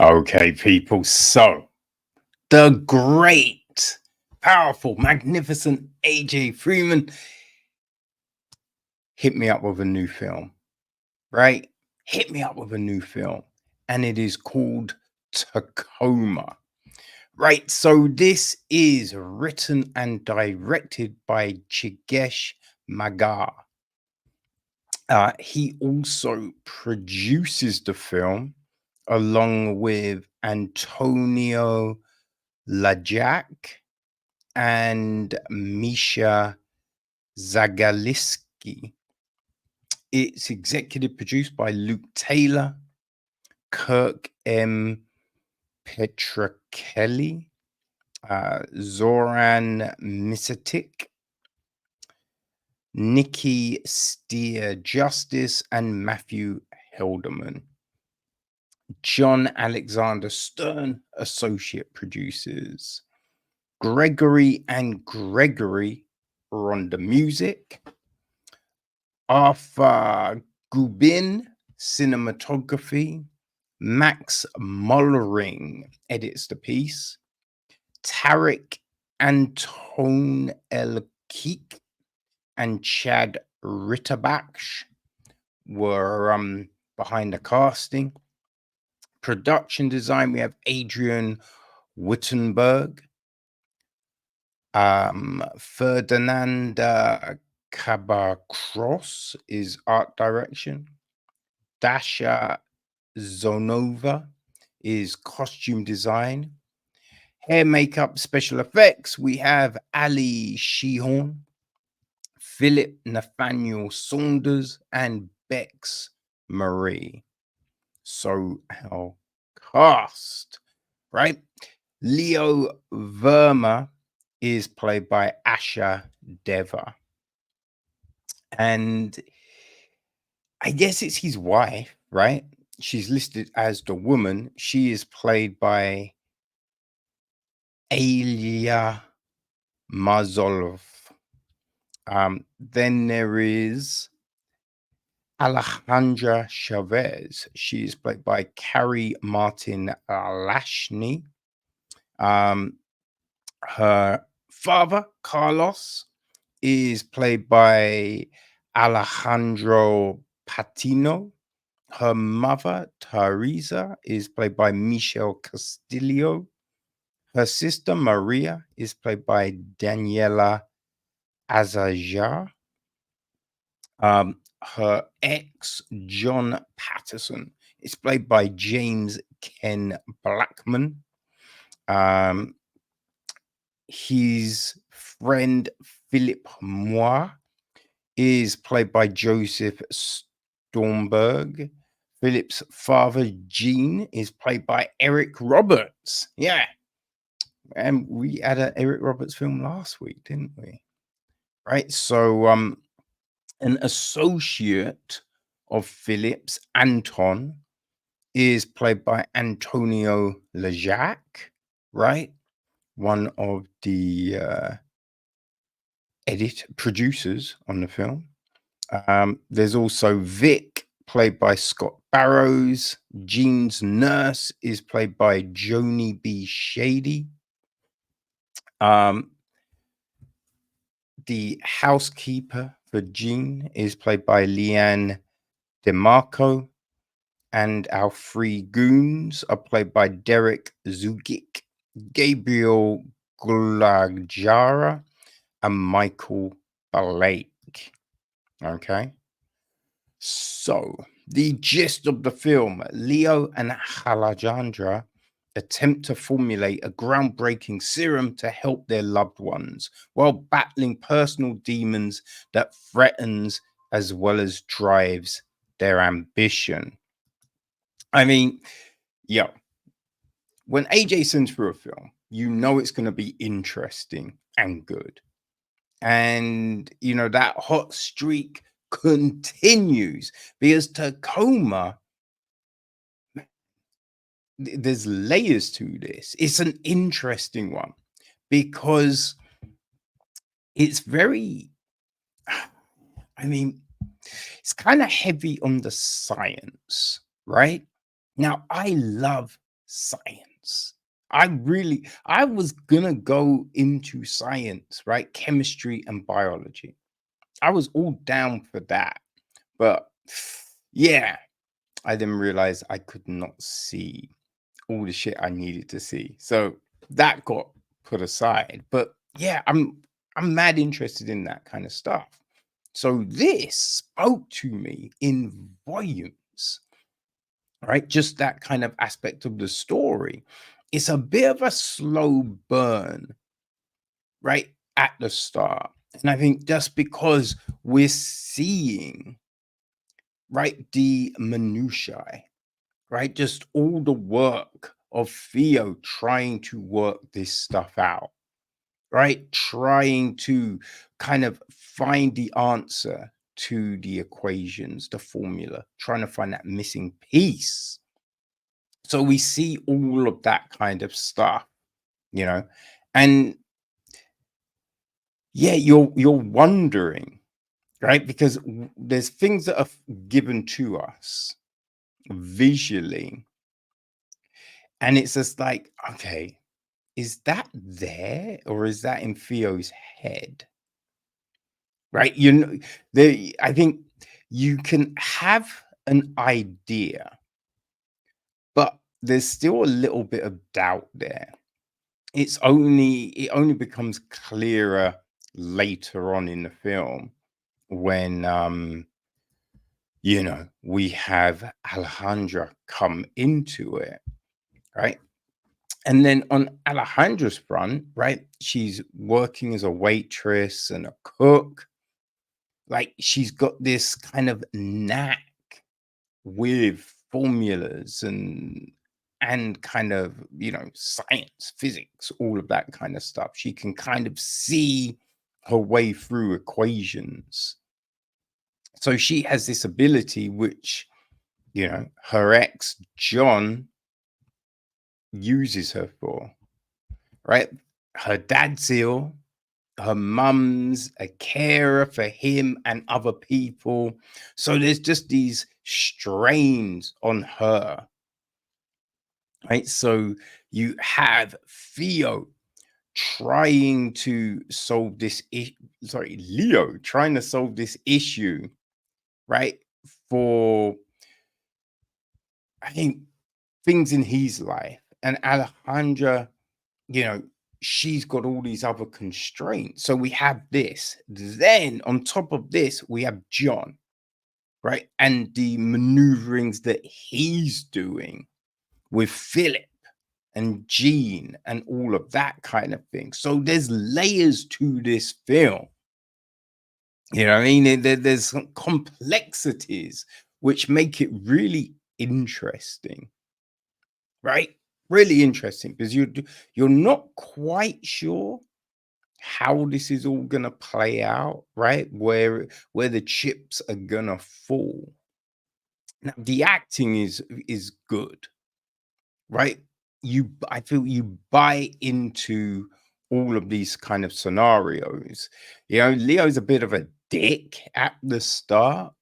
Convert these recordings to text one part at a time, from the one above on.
Okay, people. So, the great, powerful, magnificent AJ Freeman hit me up with a new film, right? Hit me up with a new film, and it is called Tacoma, right? So, this is written and directed by Jigeesh Magar. He also produces the film along with Antonio Lajak and Misha Zagaliski. It's executive produced by Luke Taylor, Kirk M. Petrakelly, Zoran Misetic, Nikki Steer Justice, and Matthew Helderman. John Alexander Stern, associate producers. Gregory and Gregory are on the music. Arthur Gubin, cinematography. Max Mullering edits the piece. Tarek Anton El Keek and Chad Ritterbach were behind the casting. Production design, we have Adrian Wittenberg. Ferdinand Cabacross is art direction. Dasha Zonova is costume design. Hair, makeup, special effects, we have Ali Shehorn, Philip Nathaniel Saunders, and Bex Marie. So our cast, right? Leo Verma is played by Asha Deva. And I guess it's his wife, right? She's listed as the woman. She is played by Alia Mazolov. Then there is Alejandra Chavez. She is played by Karrie Martin Lachney. Her father, Carlos, is played by Alejandro Patino. Her mother, Teresa, is played by Michelle Castillo. Her sister, Maria, is played by Daniela Azajar. Her ex, John Patterson, is played by James Ken Blackman. His friend, Philip Moir, is played by Joseph Stormberg. Philip's father, Gene, is played by Eric Roberts. Yeah. And we had an Eric Roberts film last week, didn't we? Right. So an associate of Philip's, Anton, is played by Antonio Lajak, right? One of the producers on the film. There's also Vic, played by Scott Barrows. Jean's nurse is played by Joni B. Shady. The housekeeper for Jean is played by Leanne DeMarco. And our three goons are played by Derek Zugic, Gabriel Gulagjara, and Michael Blake. Okay. So, the gist of the film: Leo and Alejandra attempt to formulate a groundbreaking serum to help their loved ones while battling personal demons that threatens as well as drives their ambition. I mean, yeah, when AJ sends through a film, you know it's going to be interesting and good. And, you know, that hot streak continues because Tacoma, there's layers to this. It's an interesting one because it's very, I mean, it's kind of heavy on the science, right? Now, I love science. I was gonna go into science, right? Chemistry and biology. I was all down for that. But yeah, I then realized I could not see all the shit I needed to see. So that got put aside. But yeah, I'm mad interested in that kind of stuff. So this spoke to me in volumes, right? Just that kind of aspect of the story. It's a bit of a slow burn, right? At the start. And I think just because we're seeing, right, the minutiae, right? Just all the work of Theo trying to work this stuff out, right? Trying to kind of find the answer to the equations, the formula, trying to find that missing piece. So we see all of that kind of stuff, you know, and yeah, you're wondering, right? Because there's things that are given to us visually, and it's just like, okay, is that there or is that in Theo's head? Right? You know, I think you can have an idea, but there's still a little bit of doubt there. It only becomes clearer later on in the film when we have Alejandra come into it, right? And then on Alejandra's front, right, she's working as a waitress and a cook. Like she's got this kind of knack with formulas and kind of, science, physics, all of that kind of stuff. She can kind of see her way through equations. So she has this ability which, her ex John uses her for, right? Her dad's ill, her mum's a carer for him and other people. So there's just these strains on her, right? So you have Theo trying to solve this Leo trying to solve this issue, right? For, I think, things in his life. And Alejandra, you know, she's got all these other constraints. So we have this. Then on top of this, we have John, right? And the maneuverings that he's doing with Philip and Jean and all of that kind of thing. So there's layers to this film. You know what I mean? There's some complexities which make it really interesting, right? Really interesting because you're not quite sure how this is all gonna play out, right? Where the chips are gonna fall. Now, the acting is good, right? I feel you buy into all of these kind of scenarios. You know, Leo's a bit of a dick at the start,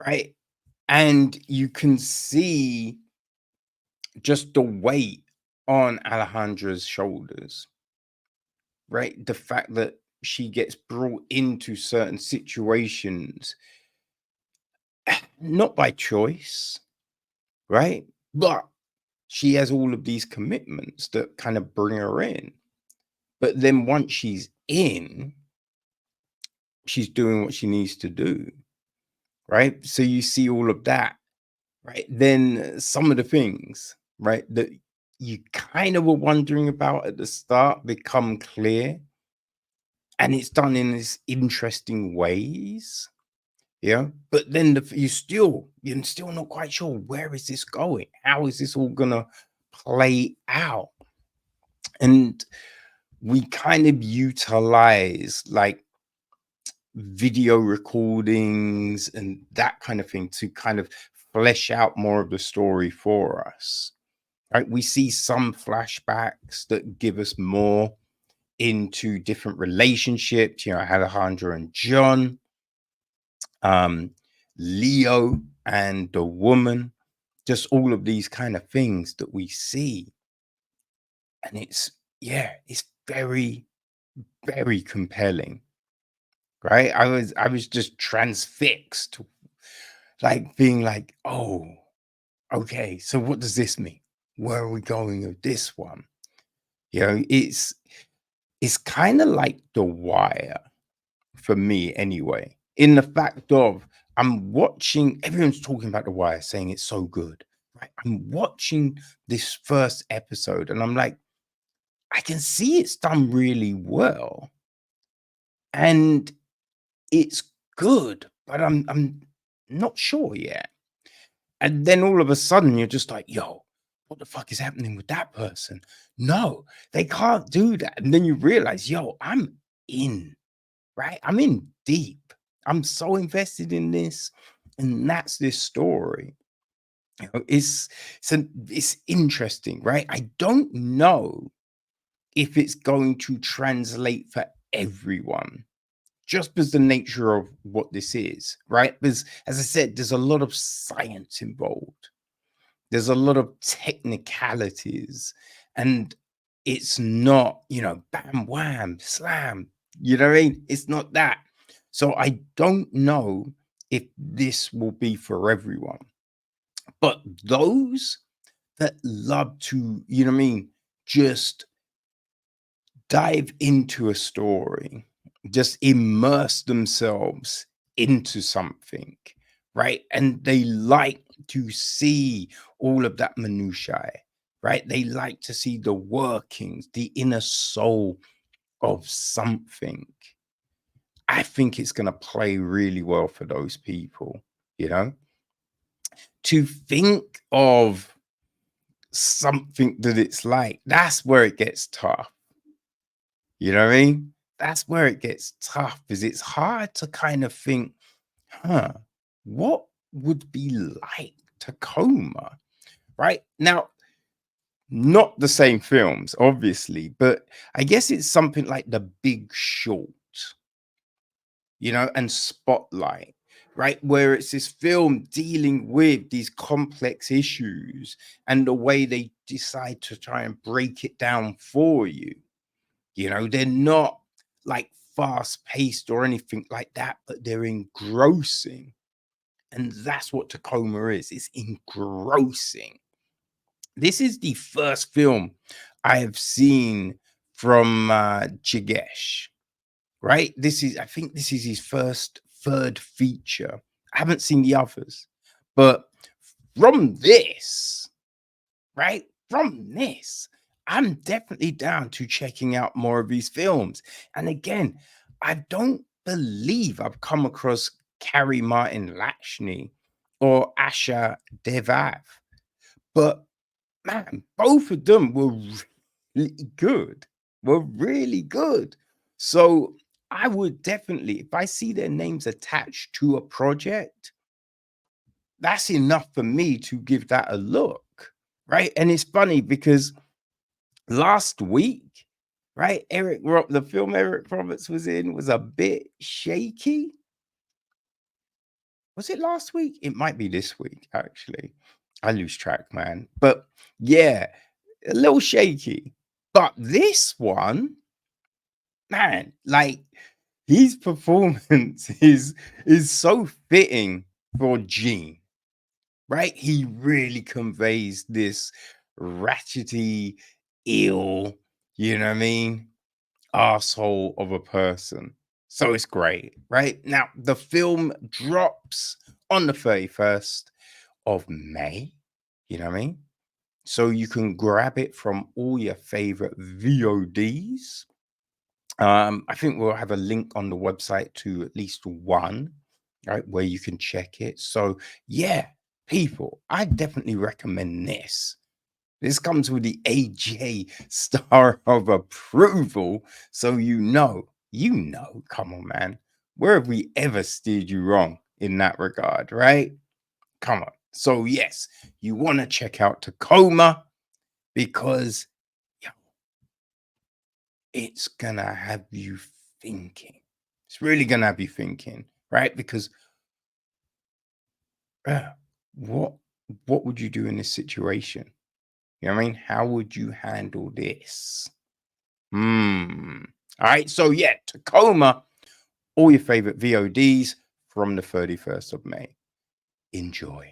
right? And you can see just the weight on Alejandra's shoulders, right? The fact that she gets brought into certain situations, not by choice, right? But she has all of these commitments that kind of bring her in. But then once she's in, she's doing what she needs to do, right? So you see all of that, right? Then some of the things, right, that you kind of were wondering about at the start become clear. And it's done in this interesting ways. Yeah. But then you're still not quite sure where is this going? How is this all gonna play out? And we kind of utilize like video recordings and that kind of thing to kind of flesh out more of the story for us. Right? We see some flashbacks that give us more into different relationships, Alejandra and John, Leo and the woman, just all of these kind of things that we see. And it's, yeah, it's very, very compelling, right? I was just transfixed, like being like, oh, okay, so what does this mean? Where are we going with this one? It's kind of like The Wire for me anyway, in the fact of I'm watching, everyone's talking about The Wire, saying it's so good, right? I'm watching this first episode and I'm like, I can see it's done really well and it's good, but I'm not sure yet. And then all of a sudden you're just like, yo, what the fuck is happening with that person? No, they can't do that. And then you realize, yo, I'm in, right? I'm in deep. I'm so invested in this. And that's this story. It's interesting, right? I don't know if it's going to translate for everyone, just because the nature of what this is, right? Because as I said, there's a lot of science involved. There's a lot of technicalities, and it's not, bam, wham, slam. You know what I mean? It's not that. So I don't know if this will be for everyone, but those that love to, you know what I mean, just dive into a story, just immerse themselves into something, right? And they like to see all of that minutiae, right? They like to see the workings, the inner soul of something. I think it's going to play really well for those people, you know? To think of something that it's like, that's where it gets tough. You know what I mean? That's where it gets tough, is it's hard to kind of think, huh, what would be like Tacoma? Right? Now, not the same films, obviously, but I guess it's something like The Big Short, and Spotlight, right? Where it's this film dealing with these complex issues and the way they decide to try and break it down for you. They're not like fast paced or anything like that, but they're engrossing. And that's what Tacoma is. It's engrossing. This is the first film I have seen from Jigeesh, right? I think this is his third feature. I haven't seen the others, but from this, right? From this, I'm definitely down to checking out more of these films. And again, I don't believe I've come across Karrie Martin Lachney or Asha Devav, but man, both of them were really good. Were really good. So I would definitely, if I see their names attached to a project, that's enough for me to give that a look, right? And it's funny because last week, right, the film Eric Roberts was in was a bit shaky. Was it last week? It might be this week, actually. I lose track, man. But yeah, a little shaky. But this one, man, like his performance is so fitting for Gene, right? He really conveys this ratchety, ill, you know what I mean, asshole of a person. So it's great, right? Now the film drops on the 31st of May, you know what I mean? So you can grab it from all your favorite VODs. I think we'll have a link on the website to at least one, right, where you can check it. So yeah, people, I definitely recommend this. This comes with the AJ star of approval. So come on, man. Where have we ever steered you wrong in that regard, right? Come on. So yes, you want to check out Tacoma because yeah, it's gonna have you thinking. It's really gonna have you thinking, right? Because uh, what what would you do in this situation? You know what I mean? How would you handle this? All right. So yeah, Tacoma, all your favorite VODs from the 31st of May. Enjoy.